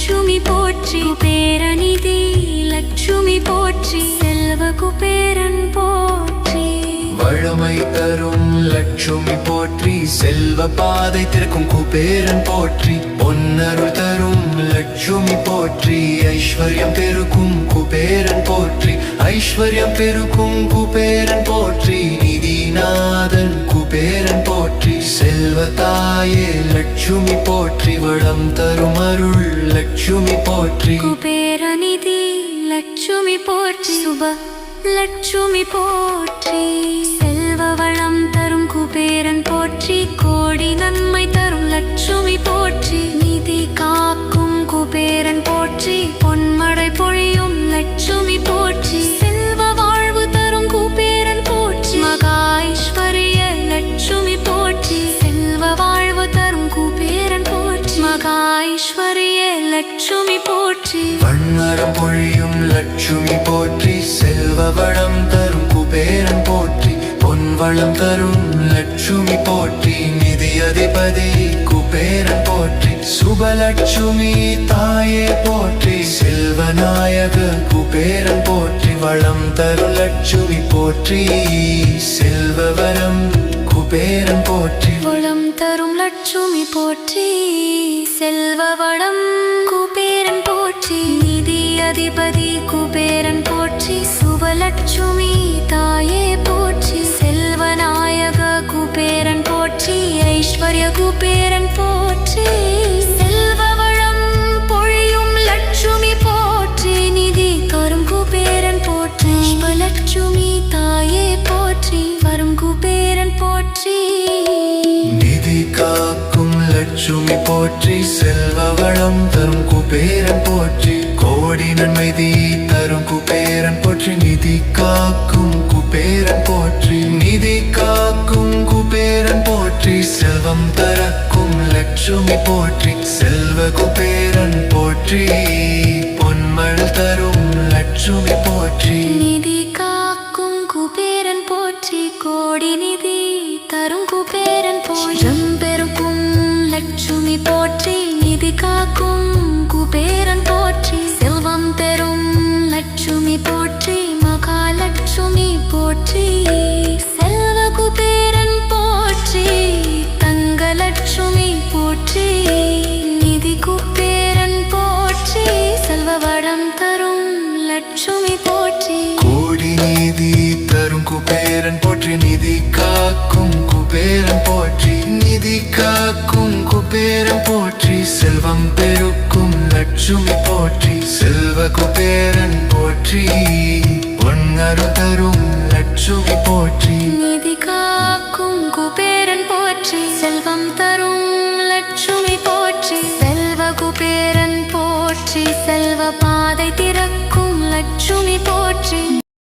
லட்சுமி போற்றி குபேரநிதி லட்சுமி போற்றி செல்வ குபேரன் போற்றி வளமை தரும் லட்சுமி போற்றி செல்வ பாதை திறக்கும் குபேரன் போற்றி பொன்னருள் தரும் லட்சுமி போற்றி ஐஸ்வர்யம் பெருக்கும் குபேரன் போற்றி ஐஸ்வர்யம் பெருக்கும் குபேரன் போற்றி நிதிநாதன் குபேரன் போற்றி செல்வ தாயே லட்சுமி போற்றி வளம் தரும் அருள் லட்சுமி போற்றி குபேரநிதி லட்சுமி போற்றி சுப லட்சுமி போற்றி செல்வ வளம் தரும் குபேரன் போற்றி கோடி நன்மை தரும் லட்சுமி போற்றி நிதி காக்கும் குபேரன் போற்றி பொன்மழை பொழியும் லட்சுமி போற்றி செல்வ வாழ்வு தரும் குபேரன் போற்றி மகா ஐஸ்வர்ய லட்சுமி போற்றி செல்வ வாழ்வு தரும் குபேரன் போற்றி மகா ஐஸ்வர்ய லட்சுமி போற்றி வண்ணரம் பொழியும் லட்சுமி போற்றி செல்வ வளம் தரும் குபேரன் போற்றி பொன் வளம் தரும் லட்சுமி போற்றி நிதி அதிபதி குபேரன் போற்றி சுபலட்சுமி தாயே போற்றி செல்வநாயக குபேரன் போற்றி வளம் தரும் லட்சுமி போற்றி செல்வவரம் குபேரன் போற்றி வளம் தரும் லட்சுமி போற்றி செல்வ வளம் குபேரன் போற்றி நிதி அதிபதி குபேரன் போற்றி சுபலட்சுமி தாயே போற்றி செல்வநாயக குபேரன் போற்றி ஐஸ்வர்ய குபேரன் போற்றி செல்வ வளம் பொழியும் லட்சுமி போற்றி நிதி தரும் குபேரன் போற்றி சுபலட்சுமி தாயே போற்றி வரும் குபேரன் போற்றி நிதி காக்கும் லட்சுமி போற்றி செல்வ வளம் தரும் குபேரன் போற்றி கோடி நன்மைதி தரும் குபேரன் போற்றி நிதி காக்கும் குபேரன் போற்றி நிதி காக்கும் குபேரன் போற்றி செல்வம் தரக்கும் லட்சுமி போற்றி செல்வ குபேரன் போற்றி பொன்மழை தரும் லட்சுமி போற்றி நிதி காக்கும் குபேரன் போற்றி கோடி நிதி தரும் குபேரன் போற்றி பெருக்கும் லட்சுமி போற்றி நிதி காக்கும் குபேரன் போற்றி செல்வம் தரும் லட்சுமி போற்றி மகாலட்சுமி போற்றி செல்வ குபேரன் போற்றி தங்கலட்சுமி போற்றி நிதி குபேரன் போற்றி செல்வ வளம் தரும் லட்சுமி போற்றி கோடி நிதி தரும் குபேரன் போற்றி நிதி காக்கும் குபேரன் போற்றி நிதி காக்கும் குபேரன் போற்றி செல்வம் பெருக்கும் லட்சுமி போற்றி செல்வ குபேரன் போற்றி பொன்னருள் தரும் லட்சுமி போற்றி நிதி காக்கும் குபேரன் போற்றி செல்வம் தரும் லட்சுமி போற்றி செல்வ குபேரன் போற்றி செல்வ பாதை திறக்கும் லட்சுமி போற்றி